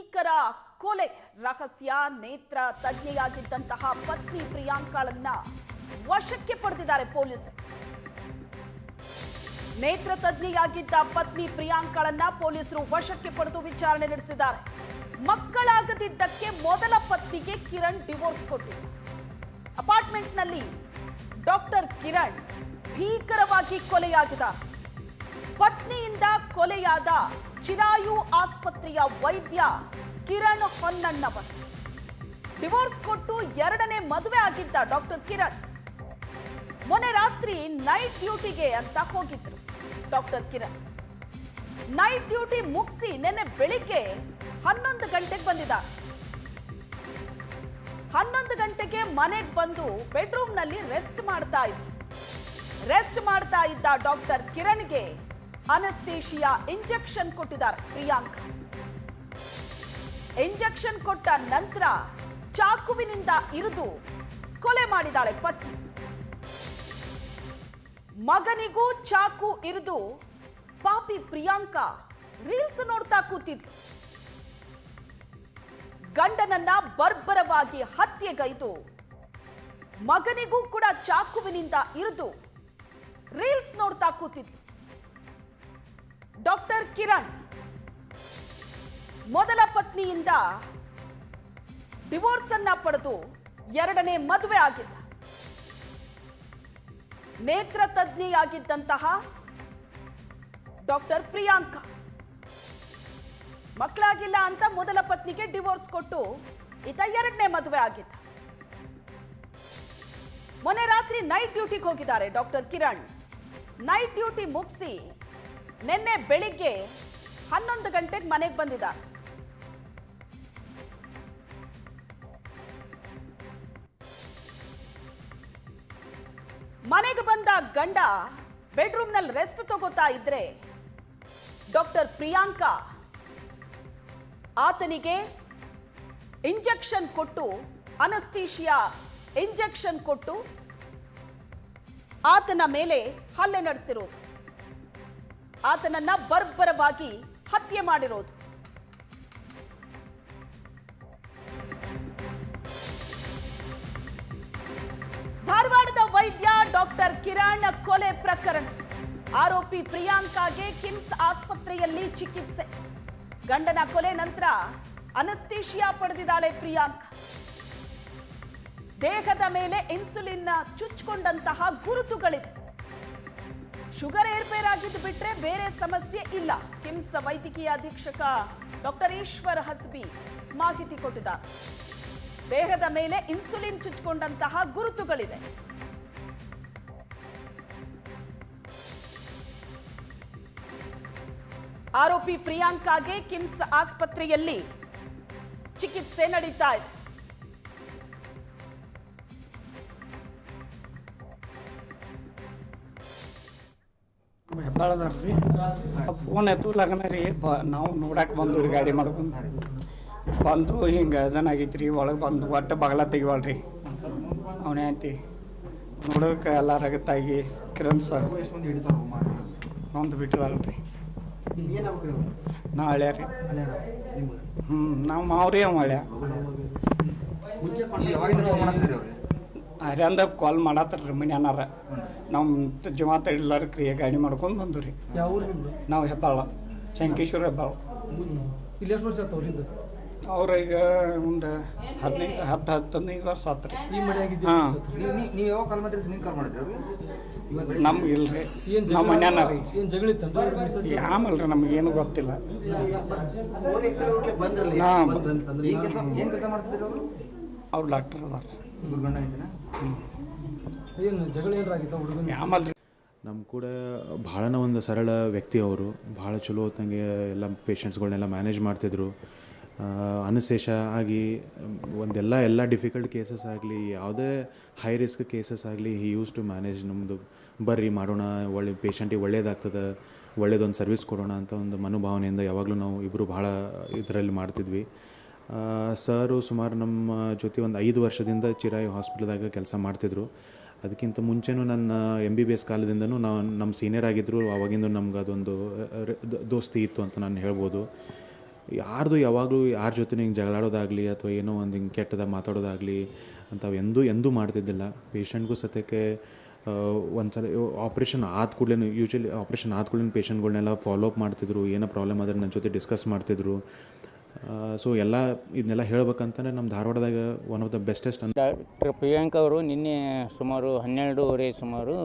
ಭೀಕರ ಕೊಲೆ ರಹಸ್ಯ. ನೇತ್ರ ತಜ್ಞೆಯಾಗಿದ್ದಂತಹ ಪತ್ನಿ ಪ್ರಿಯಾಂಕಾಳನ್ನ ವಶಕ್ಕೆ ಪಡೆದಿದ್ದಾರೆ ಪೊಲೀಸರು. ನೇತ್ರ ತಜ್ಞೆಯಾಗಿದ್ದ ಪತ್ನಿ ಪ್ರಿಯಾಂಕಾಳನ್ನ ಪೊಲೀಸರು ವಶಕ್ಕೆ ಪಡೆದು ವಿಚಾರಣೆ ನಡೆಸಿದ್ದಾರೆ. ಮಕ್ಕಳಾಗದಿದ್ದಕ್ಕೆ ಮೊದಲ ಪತ್ನಿಗೆ ಕಿರಣ್ ಡಿವೋರ್ಸ್ ಕೊಟ್ಟಿದ್ದ. ಅಪಾರ್ಟ್ಮೆಂಟ್ನಲ್ಲಿ ಡಾಕ್ಟರ್ ಕಿರಣ್ ಭೀಕರವಾಗಿ ಕೊಲೆಯಾಗಿದ್ದಾರೆ. ಪತ್ನಿಯಿಂದ ಕೊಲೆಯಾದ ಚಿರಾಯು ಆಸ್ಪತ್ರೆಯ ವೈದ್ಯ ಕಿರಣ್ ಹೊನ್ನಣ್ಣವರ್. ಡಿವೋರ್ಸ್ ಕೊಟ್ಟು ಎರಡನೇ ಮದುವೆ ಆಗಿದ್ದ ಡಾಕ್ಟರ್ ಕಿರಣ್ ಮೊನ್ನೆ ರಾತ್ರಿ ನೈಟ್ ಡ್ಯೂಟಿಗೆ ಅಂತ ಹೋಗಿದ್ರು. ಡಾಕ್ಟರ್ ಕಿರಣ್ ನೈಟ್ ಡ್ಯೂಟಿ ಮುಗಿಸಿ ನಿನ್ನೆ ಬೆಳಿಗ್ಗೆ 11 ಗಂಟೆಗೆ ಬಂದಿದ್ದಾರೆ. 11 ಗಂಟೆಗೆ ಮನೆಗೆ ಬಂದು ಬೆಡ್ರೂಮ್ ನಲ್ಲಿ ರೆಸ್ಟ್ ಮಾಡ್ತಾ ಇದ್ದ ಡಾಕ್ಟರ್ ಕಿರಣ್ಗೆ ಅನಸ್ತೇಶಿಯಾ ಇಂಜೆಕ್ಷನ್ ಕೊಟ್ಟಿದ್ದಾರೆ ಪ್ರಿಯಾಂಕಾ. ಇಂಜೆಕ್ಷನ್ ಕೊಟ್ಟ ನಂತರ ಚಾಕುವಿನಿಂದ ಇರಿದು ಕೊಲೆ ಮಾಡಿದಾಳೆ ಪತ್ನಿ. ಮಗನಿಗೂ ಚಾಕು ಇರಿದು ಪಾಪಿ ಪ್ರಿಯಾಂಕಾ ರೀಲ್ಸ್ ನೋಡ್ತಾ ಕೂತಿದ್ಲು. ಗಂಡನನ್ನ ಬರ್ಬರವಾಗಿ ಹತ್ಯೆಗೈದು ಮಗನಿಗೂ ಕೂಡ ಚಾಕುವಿನಿಂದ ಇರಿದು ರೀಲ್ಸ್ ನೋಡ್ತಾ ಕೂತಿದ್ಲು. ಡಾಕ್ಟರ್ ಕಿರಣ್ ಮೊದಲ ಪತ್ನಿಯಿಂದ ಡಿವೋರ್ಸ್ ಅನ್ನ ಪಡೆದು ಎರಡನೇ ಮದುವೆ ಆಗಿದ್ದ. ನೇತ್ರ ತಜ್ಞೆಯಾಗಿದ್ದಂತಹ ಡಾಕ್ಟರ್ ಪ್ರಿಯಾಂಕಾ ಮಕ್ಕಳಾಗಿಲ್ಲ ಅಂತ ಮೊದಲ ಪತ್ನಿಗೆ ಡಿವೋರ್ಸ್ ಕೊಟ್ಟು ಈತ ಎರಡನೇ ಮದುವೆ ಆಗಿದ್ದ. ಮೊನ್ನೆ ರಾತ್ರಿ ನೈಟ್ ಡ್ಯೂಟಿಗೆ ಹೋಗಿದ್ದಾರೆ ಡಾಕ್ಟರ್ ಕಿರಣ್. ನೈಟ್ ಡ್ಯೂಟಿ ಮುಗಿಸಿ ನಿನ್ನೆ ಬೆಳಿಗ್ಗೆ 11 ಗಂಟೆಗೆ ಮನೆಗೆ ಬಂದಿದ್ದಾರೆ. ಮನೆಗೆ ಬಂದ ಗಂಡ ಬೆಡ್ರೂಮ್ ನಲ್ಲಿ ರೆಸ್ಟ್ ತಗೋತಾ ಇದ್ರೆ ಡಾಕ್ಟರ್ ಪ್ರಿಯಾಂಕಾ ಆತನಿಗೆ ಇಂಜೆಕ್ಷನ್ ಕೊಟ್ಟು ಅನಸ್ತೇಶಿಯಾ ಇಂಜೆಕ್ಷನ್ ಕೊಟ್ಟು ಆತನ ಮೇಲೆ ಹಲ್ಲೆ ನಡೆಸಿರೋದು, ಆತನನ್ನ ಬರ್ಬರವಾಗಿ ಹತ್ಯೆ ಮಾಡಿರೋದು. ಧಾರವಾಡದ ವೈದ್ಯ ಡಾಕ್ಟರ್ ಕಿರಣ್ ಕೊಲೆ ಪ್ರಕರಣ. ಆರೋಪಿ ಪ್ರಿಯಾಂಕಾಗೆ ಕಿಮ್ಸ್ ಆಸ್ಪತ್ರೆಯಲ್ಲಿ ಚಿಕಿತ್ಸೆ. ಗಂಡನ ಕೊಲೆ ನಂತರ ಅನಸ್ತೇಶಿಯಾ ಪಡೆದಿದ್ದಾಳೆ ಪ್ರಿಯಾಂಕಾ. ದೇಹದ ಮೇಲೆ ಇನ್ಸುಲಿನ್ ಚುಚ್ಚಿಕೊಂಡಂತಹ ಗುರುತುಗಳಿದೆ. ಶುಗರ್ ಏರ್ಪೇರ್ ಆಗಿದ್ದು ಬಿಟ್ರೆ ಬೇರೆ ಸಮಸ್ಯೆ ಇಲ್ಲ. ಕಿಮ್ಸ್ ವೈದ್ಯಕೀಯ ಅಧೀಕ್ಷಕ ಡಾಕ್ಟರ್ ಈಶ್ವರ್ ಹಸ್ಬಿ ಮಾಹಿತಿ ಕೊಟ್ಟಿದ್ದಾರೆ. ದೇಹದ ಮೇಲೆ ಇನ್ಸುಲಿನ್ ಚುಚ್ಚಿಕೊಂಡಂತಹ ಗುರುತುಗಳಿದೆ. ಆರೋಪಿ ಪ್ರಿಯಾಂಕಾಗೆ ಕಿಮ್ಸ್ ಆಸ್ಪತ್ರೆಯಲ್ಲಿ ಚಿಕಿತ್ಸೆ ನಡೀತಾ ಇದೆ. ಹೆಬ್ಬಾಳದಾರ್ರಿ ಫೋನ್ ಎತ್ತಲಾಗನ ರೀ ನಾವು ನೋಡಕ್ಕೆ ಬಂದು ಗಾಡಿ ಮಾಡ್ಕೊಂಡು ಬಂದು ಹಿಂಗೆ ಅದನ್ನಾಗೈತಿ ರೀ. ಒಳಗೆ ಬಂದು ಒಟ್ಟು ಬಾಗಲ ತೆಗಿವಲ್ರಿ ಅವನೇ ಐತಿ ನೋಡೋಕೆ ಎಲ್ಲ ರಗತ್ತಾಗಿ ಕಿರಣ್ ಸರ್ ಒಂದು ಬಿಟ್ಟಿವಲ್ರಿ. ನಾ ಹಳ್ಯ ರೀ. ನಾವು ಮಾವ್ರಿ ಅವ ಹಳ್ಯ. ಹರ್ಯಾಂದ ಕಾಲ್ ಮಾಡತ್ತಾರ್ರಿ ಮನ್ಯಾನಾರ. ನಮ್ಮ ಜಮಾತ ಎಲ್ಲಾರ್ರಿ ಗಾಡಿ ಮಾಡ್ಕೊಂಡು ಬಂದು ರೀ. ನಾವು ಹೆಬ್ಬಾಳ ಶಂಕೇಶ್ವರ ಹೆಬ್ಬಾಳ. ಇಲ್ಲಿ ಎಷ್ಟು ವರ್ಷ ಆತವ್ರಿಂದ ಅವ್ರೀಗ ಒಂದು 15 ವರ್ಷ ಆತ್ರಿ. ಈ ಮನೆ ಹಾಂ ನೀವು ಯಾವಾಗ ಕಾಲ್ ಮಾಡಿದ್ರಿ? ನೀವು ಕಾಲ್ ಮಾಡಿದ್ರಿ? ನಮ್ಗೆ ಇಲ್ರಿ, ನಮ್ಮ ಮನ್ಯಾನ ರೀ. ಏನು ಜಗಳಿತ್ತಂದ್ರೆ ಆಮಲ್ರಿ ನಮಗೇನು ಗೊತ್ತಿಲ್ಲ. ಏನು ಕೆಲಸ ಮಾಡ್ತಿದ್ರಿ ಅವರು? ಅವ್ರು ಡಾಕ್ಟರ್ ಅದಾರ. ಗಂಡ ಐತೆನಾ? ಏನು ಜಗಳ ಏನಾಗಿತ್ತ ಹುಡುಗನ? ಆಮಲ್ರಿ ನಮ್ಮ ಕೂಡ ಭಾಳನ ಒಂದು ಸರಳ ವ್ಯಕ್ತಿ ಅವರು. ಭಾಳ ಚಲೋ ಹೊತ್ತಂಗೆ ಎಲ್ಲ ಪೇಷಂಟ್ಸ್ಗಳನ್ನೆಲ್ಲ ಮ್ಯಾನೇಜ್ ಮಾಡ್ತಿದ್ರು. ಅನುಶೇಷ ಆಗಿ ಎಲ್ಲ ಡಿಫಿಕಲ್ಟ್ ಕೇಸಸ್ ಆಗಲಿ, ಯಾವುದೇ ಹೈ ರಿಸ್ಕ್ ಕೇಸಸ್ ಆಗಲಿ, ಹಿ ಯೂಸ್ ಟು ಮ್ಯಾನೇಜ್. ನಮ್ಮದು ಬರ್ರಿ ಮಾಡೋಣ, ಒಳ್ಳೆ ಪೇಷಂಟಿಗೆ ಒಳ್ಳೇದಾಗ್ತದೆ, ಒಳ್ಳೇದೊಂದು ಸರ್ವಿಸ್ ಕೊಡೋಣ ಅಂತ ಒಂದು ಮನೋಭಾವನೆಯಿಂದ ಯಾವಾಗಲೂ ನಾವು ಇಬ್ಬರು ಭಾಳ ಇದರಲ್ಲಿ ಮಾಡ್ತಿದ್ವಿ. ಸರು ಸುಮಾರು ನಮ್ಮ ಜೊತೆ ಒಂದು 5 ವರ್ಷದಿಂದ ಚಿರಾಯು ಹಾಸ್ಪಿಟಲ್ದಾಗ ಕೆಲಸ ಮಾಡ್ತಿದ್ರು. ಅದಕ್ಕಿಂತ ಮುಂಚೆನೂ ನನ್ನ MBBS ಕಾಲದಿಂದನೂ ನಮ್ಮ ಸೀನಿಯರ್ ಆಗಿದ್ದರು. ಆವಾಗಿಂದ ನಮ್ಗೆ ಅದೊಂದು ದೋಸ್ತಿ ಇತ್ತು ಅಂತ ನಾನು ಹೇಳ್ಬೋದು. ಯಾರ್ದು ಯಾವಾಗಲೂ ಯಾರ ಜೊತೆ ಹಿಂಗೆ ಜಗಳಾಡೋದಾಗಲಿ ಅಥವಾ ಏನೋ ಒಂದು ಹಿಂಗೆ ಕೆಟ್ಟದಾಗ ಮಾತಾಡೋದಾಗಲಿ ಅಂಥವು ಎಂದೂ ಮಾಡ್ತಿದ್ದಿಲ್ಲ. ಪೇಷಂಟ್ಗೂ ಸತ್ಯಕ್ಕೆ ಒಂದು ಸಲ ಆಪ್ರೇಷನ್ ಆದ ಕೂಡಲೇ ಯೂಶ್ವಲಿ ಆಪ್ರೇಷನ್ ಆದ ಕೂಡಲೇ ಪೇಷಂಟ್ಗಳನ್ನೆಲ್ಲ ಫಾಲೋ ಅಪ್ ಮಾಡ್ತಿದ್ರು. ಏನೋ ಪ್ರಾಬ್ಲಮ್ ಆದರೆ ನನ್ನ ಜೊತೆ ಡಿಸ್ಕಸ್ ಮಾಡ್ತಿದ್ರು. ಸೊ ಇದನ್ನೆಲ್ಲ ಹೇಳ್ಬೇಕಂತಂದರೆ ನಮ್ಮ ಧಾರವಾಡದಾಗ one of the bestest doctor Priyank ಅವರು ನಿನ್ನೆ ಸುಮಾರು 12:30 ಸುಮಾರು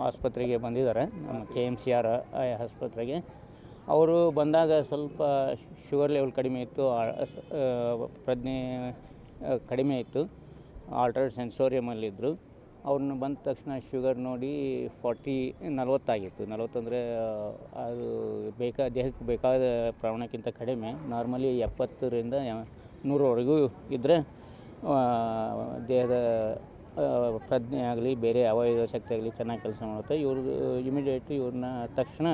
ಆಸ್ಪತ್ರೆಗೆ ಬಂದಿದ್ದಾರೆ, ನಮ್ಮ KMCR ಆಸ್ಪತ್ರೆಗೆ. ಅವರು ಬಂದಾಗ ಸ್ವಲ್ಪ ಶುಗರ್ ಲೆವೆಲ್ ಕಡಿಮೆ ಇತ್ತು, ಪ್ರಜ್ಞೆ ಕಡಿಮೆ ಇತ್ತು, ಆಲ್ಟರ್ಡ್ ಸೆನ್ಸೋರಿಯಮಲ್ಲಿದ್ದರು. ಅವ್ರನ್ನ ಬಂದ ತಕ್ಷಣ ಶುಗರ್ ನೋಡಿ 40 ಆಗಿತ್ತು. 40 ಅಂದರೆ ಅದು ದೇಹಕ್ಕೆ ಬೇಕಾದ ಪ್ರಮಾಣಕ್ಕಿಂತ ಕಡಿಮೆ. ನಾರ್ಮಲಿ 70ರಿಂದ 100ವರೆಗೂ ಇದ್ದರೆ ದೇಹದ ಪ್ರಜ್ಞೆ ಆಗಲಿ ಬೇರೆ ಅವಯವ ಶಕ್ತಿ ಆಗಲಿ ಚೆನ್ನಾಗಿ ಕೆಲಸ ಮಾಡುತ್ತೆ. ಇಮಿಡಿಯೇಟ್ಲಿ ಇವ್ರನ್ನ ತಕ್ಷಣ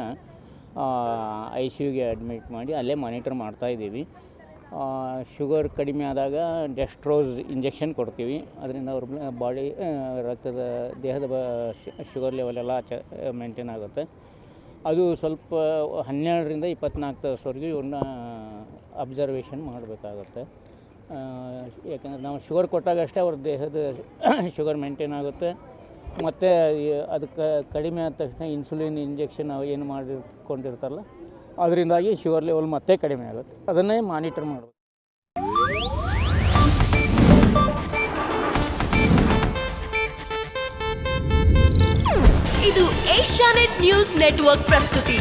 ICUಗೆ ಅಡ್ಮಿಟ್ ಮಾಡಿ ಅಲ್ಲೇ ಮಾನಿಟರ್ ಮಾಡ್ತಾಯಿದ್ದೀವಿ. ಶುಗರ್ ಕಡಿಮೆ ಆದಾಗ ಡೆಸ್ಟ್ರೋಸ್ ಇಂಜೆಕ್ಷನ್ ಕೊಡ್ತೀವಿ. ಅದರಿಂದ ಅವ್ರ ಬಾಡಿ ರಕ್ತದ ದೇಹದ ಶುಗರ್ ಲೆವೆಲೆಲ್ಲ ಮೇಂಟೈನ್ ಆಗುತ್ತೆ. ಅದು ಸ್ವಲ್ಪ 12ರಿಂದ 24 ತಾಸವರೆಗೂ ಇವ್ರನ್ನ ಅಬ್ಸರ್ವೇಷನ್ ಮಾಡಬೇಕಾಗುತ್ತೆ. ಯಾಕಂದರೆ ನಾವು ಶುಗರ್ ಕೊಟ್ಟಾಗ ಅಷ್ಟೇ ಅವ್ರ ದೇಹದ ಶುಗರ್ ಮೇಂಟೈನ್ ಆಗುತ್ತೆ. ಮತ್ತು ಅದಕ್ಕೆ ಕಡಿಮೆ ಆದ ತಕ್ಷಣ ಇನ್ಸುಲಿನ್ ಇಂಜೆಕ್ಷನ್ ಏನು ಮಾಡಿಕೊಂಡಿರ್ತಾರಲ್ಲ ಅದರಿಂದಾಗಿ ಶುಗರ್ ಲೆವೆಲ್ ಮತ್ತೆ ಕಡಿಮೆ ಆಗುತ್ತೆ. ಅದನ್ನೇ ಮಾನಿಟರ್ ಮಾಡಬೇಕು. ಇದು ಏಷ್ಯಾನೆಟ್ ನ್ಯೂಸ್ ನೆಟ್ವರ್ಕ್ ಪ್ರಸ್ತುತಿ.